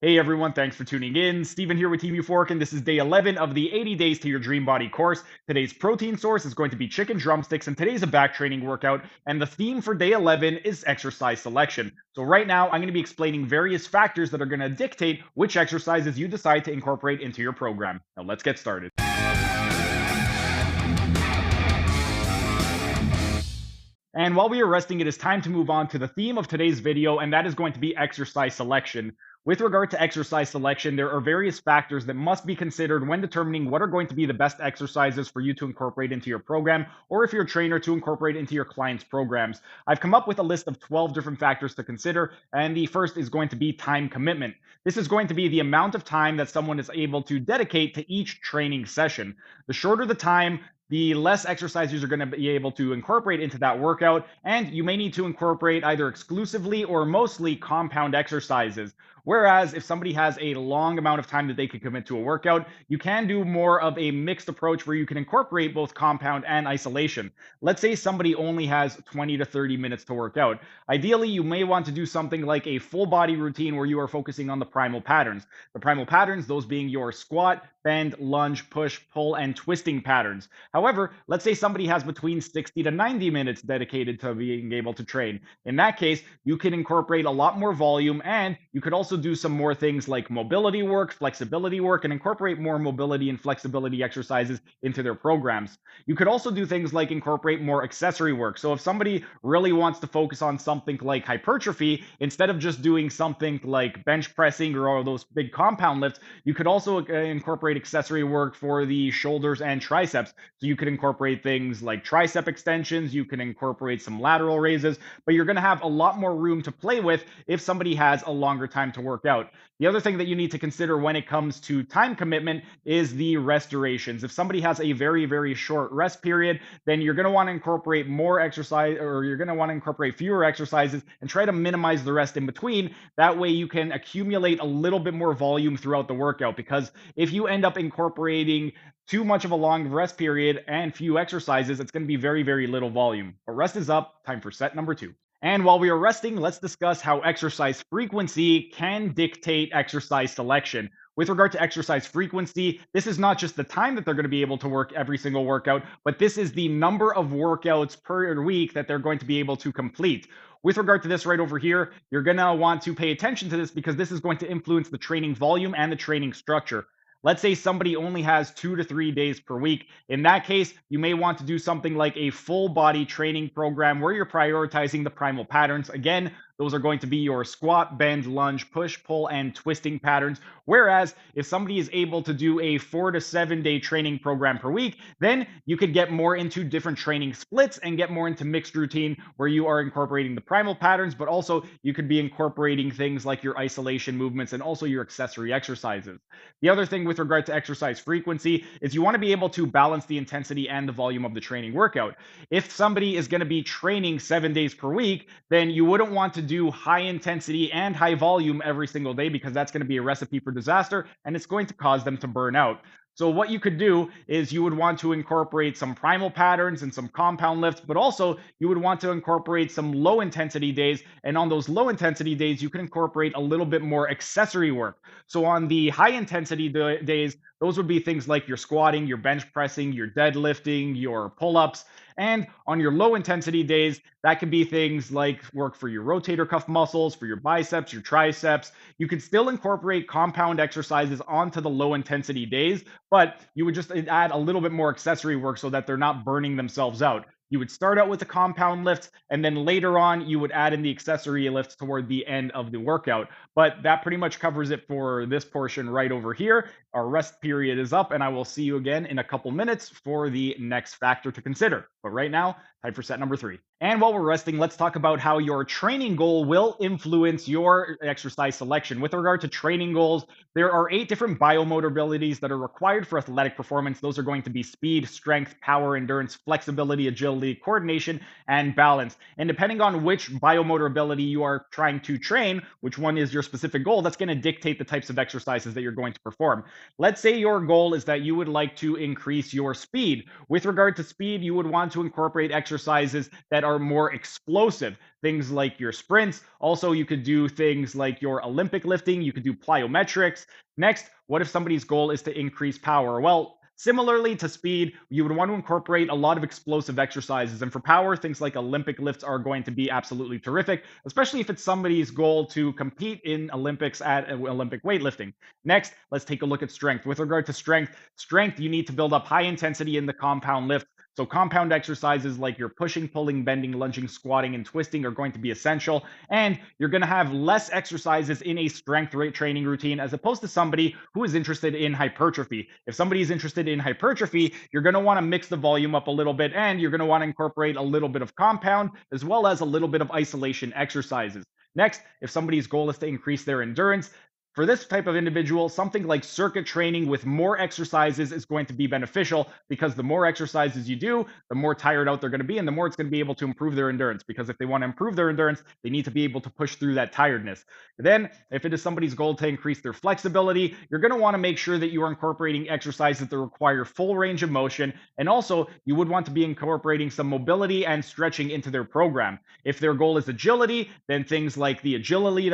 Hey everyone, thanks for tuning in. Steven here with Team Euphoric, and this is day 11 of the 80 Days to Your Dream Body course. Today's protein source is going to be chicken drumsticks, and today's a back training workout. And the theme for day 11 is exercise selection. So, right now, I'm going to be explaining various factors that are going to dictate which exercises you decide to incorporate into your program. Now, let's get started. And while we are resting, it is time to move on to the theme of today's video, and that is going to be exercise selection. With regard to exercise selection, there are various factors that must be considered when determining what are going to be the best exercises for you to incorporate into your program, or if you're a trainer, to incorporate into your clients' programs. I've come up with a list of 12 different factors to consider, and the first is going to be time commitment. This is going to be the amount of time that someone is able to dedicate to each training session. The shorter the time, the less exercises you're going to be able to incorporate into that workout, and you may need to incorporate either exclusively or mostly compound exercises. Whereas if somebody has a long amount of time that they can commit to a workout, you can do more of a mixed approach where you can incorporate both compound and isolation. Let's say somebody only has 20 to 30 minutes to work out. Ideally, you may want to do something like a full body routine where you are focusing on the primal patterns. The primal patterns, those being your squat, bend, lunge, push, pull, and twisting patterns. However, let's say somebody has between 60 to 90 minutes dedicated to being able to train. In that case, you can incorporate a lot more volume, and you could also do some more things like mobility work, flexibility work, and incorporate more mobility and flexibility exercises into their programs. You could also do things like incorporate more accessory work. So if somebody really wants to focus on something like hypertrophy, instead of just doing something like bench pressing or all those big compound lifts, you could also incorporate accessory work for the shoulders and triceps. So you could incorporate things like tricep extensions, you can incorporate some lateral raises, but you're going to have a lot more room to play with if somebody has a longer time to work out. The other thing that you need to consider when it comes to time commitment is the rest durations. If somebody has a very, very short rest period, then you're going to want to incorporate more exercise, or you're going to want to incorporate fewer exercises and try to minimize the rest in between. That way you can accumulate a little bit more volume throughout the workout, because if you end up incorporating too much of a long rest period and few exercises, it's going to be very, very little volume. But rest is up. Time for set number two. And while we are resting, let's discuss how exercise frequency can dictate exercise selection. With regard to exercise frequency, this is not just the time that they're going to be able to work every single workout, but this is the number of workouts per week that they're going to be able to complete. With regard to this right over here, you're going to want to pay attention to this because this is going to influence the training volume and the training structure. Let's say somebody only has 2 to 3 days per week. In that case, you may want to do something like a full body training program where you're prioritizing the primal patterns. Again, those are going to be your squat, bend, lunge, push, pull, and twisting patterns. Whereas if somebody is able to do a 4 to 7 day training program per week, then you could get more into different training splits and get more into mixed routine where you are incorporating the primal patterns, but also you could be incorporating things like your isolation movements and also your accessory exercises. The other thing with regard to exercise frequency is you want to be able to balance the intensity and the volume of the training workout. If somebody is going to be training 7 days per week, then you wouldn't want to do high intensity and high volume every single day, because that's going to be a recipe for disaster and it's going to cause them to burn out. So what you could do is you would want to incorporate some primal patterns and some compound lifts, but also you would want to incorporate some low intensity days. And on those low intensity days, you can incorporate a little bit more accessory work. So on the high intensity days, those would be things like your squatting, your bench pressing, your deadlifting, your pull-ups. And on your low intensity days, that could be things like work for your rotator cuff muscles, for your biceps, your triceps. You could still incorporate compound exercises onto the low intensity days, but you would just add a little bit more accessory work so that they're not burning themselves out. You would start out with the compound lifts, and then later on, you would add in the accessory lifts toward the end of the workout. But that pretty much covers it for this portion right over here. Our rest period is up, and I will see you again in a couple minutes for the next factor to consider. But right now, time for set number three. And while we're resting, let's talk about how your training goal will influence your exercise selection. With regard to training goals, there are 8 different biomotor abilities that are required for athletic performance. Those are going to be speed, strength, power, endurance, flexibility, agility, coordination, and balance. And depending on which biomotor ability you are trying to train, which one is your specific goal, that's going to dictate the types of exercises that you're going to perform. Let's say your goal is that you would like to increase your speed. With regard to speed, you would want want to incorporate exercises that are more explosive, things like your sprints. Also, you could do things like your Olympic lifting, you could do plyometrics. Next, what if somebody's goal is to increase power? Well, similarly to speed, you would want to incorporate a lot of explosive exercises. And for power, things like Olympic lifts are going to be absolutely terrific, especially if it's somebody's goal to compete in Olympics at Olympic weightlifting. Next, let's take a look at strength. With regard to strength, you need to build up high intensity in the compound lift. So compound exercises like your pushing, pulling, bending, lunging, squatting, and twisting are going to be essential. And you're going to have less exercises in a strength rate training routine as opposed to somebody who is interested in hypertrophy. If somebody is interested in hypertrophy, you're going to want to mix the volume up a little bit, and you're going to want to incorporate a little bit of compound as well as a little bit of isolation exercises. Next, if somebody's goal is to increase their endurance, for this type of individual, something like circuit training with more exercises is going to be beneficial because the more exercises you do, the more tired out they're going to be, and the more it's going to be able to improve their endurance. Because if they want to improve their endurance, they need to be able to push through that tiredness. Then, if it is somebody's goal to increase their flexibility, you're going to want to make sure that you are incorporating exercises that require full range of motion. And also, you would want to be incorporating some mobility and stretching into their program. If their goal is agility, then things like the agility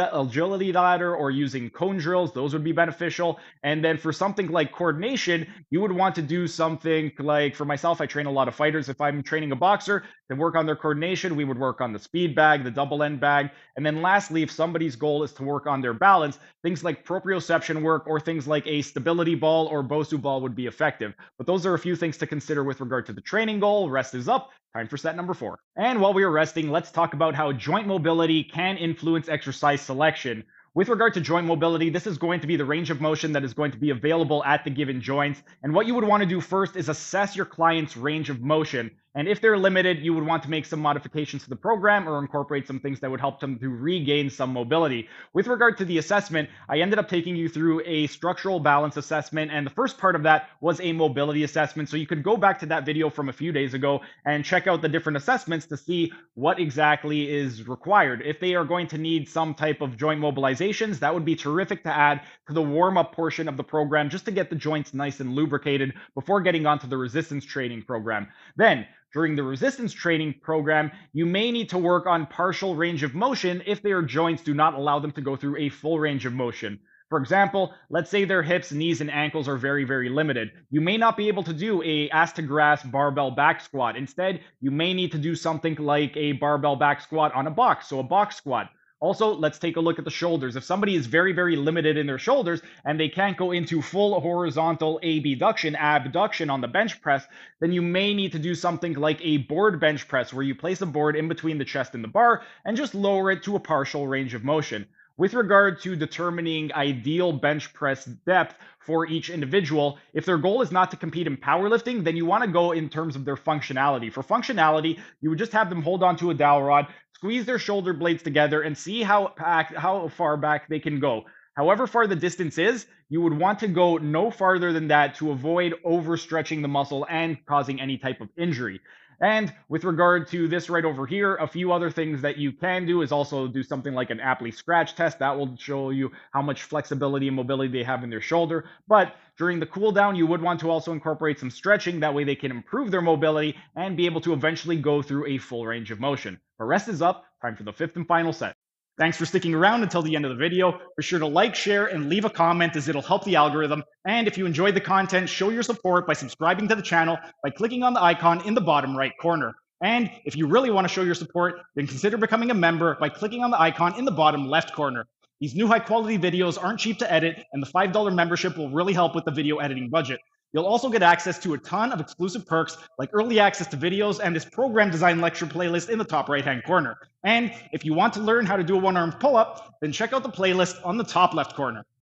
ladder or using cone drills, those would be beneficial. And then for something like coordination, you would want to do something like, for myself, I train a lot of fighters. If I'm training a boxer to work on their coordination, we would work on the speed bag, the double end bag. And then lastly, if somebody's goal is to work on their balance, things like proprioception work or things like a stability ball or Bosu ball would be effective. But those are a few things to consider with regard to the training goal. Rest is up. Time for set number 4. And while we are resting, let's talk about how joint mobility can influence exercise selection. With regard to joint mobility, this is going to be the range of motion that is going to be available at the given joints. And what you would want to do first is assess your client's range of motion. And if they're limited, you would want to make some modifications to the program or incorporate some things that would help them to regain some mobility. With regard to the assessment, I ended up taking you through a structural balance assessment, and the first part of that was a mobility assessment. So you could go back to that video from a few days ago and check out the different assessments to see what exactly is required. If they are going to need some type of joint mobilizations, that would be terrific to add to the warm-up portion of the program just to get the joints nice and lubricated before getting onto the resistance training program. Then, during the resistance training program, you may need to work on partial range of motion if their joints do not allow them to go through a full range of motion. For example, let's say their hips, knees, and ankles are very, very limited. You may not be able to do a ass to grass barbell back squat. Instead, you may need to do something like a barbell back squat on a box, so a box squat. Also, let's take a look at the shoulders. If somebody is very, very limited in their shoulders and they can't go into full horizontal abduction on the bench press, then you may need to do something like a board bench press where you place a board in between the chest and the bar and just lower it to a partial range of motion. With regard to determining ideal bench press depth for each individual, if their goal is not to compete in powerlifting, then you want to go in terms of their functionality. For functionality, you would just have them hold onto a dowel rod, squeeze their shoulder blades together, and see how far back they can go. However far the distance is, you would want to go no farther than that to avoid overstretching the muscle and causing any type of injury. And with regard to this right over here, a few other things that you can do is also do something like an Apley scratch test. That will show you how much flexibility and mobility they have in their shoulder. But during the cool down, you would want to also incorporate some stretching. That way they can improve their mobility and be able to eventually go through a full range of motion. The rest is up. Time for the 5th and final set. Thanks for sticking around until the end of the video. Be sure to like, share, and leave a comment as it'll help the algorithm. And if you enjoyed the content, show your support by subscribing to the channel by clicking on the icon in the bottom right corner. And if you really want to show your support, then consider becoming a member by clicking on the icon in the bottom left corner. These new high-quality videos aren't cheap to edit, and the $5 membership will really help with the video editing budget. You'll also get access to a ton of exclusive perks like early access to videos and this program design lecture playlist in the top right-hand corner. And if you want to learn how to do a one-armed pull-up, then check out the playlist on the top left corner.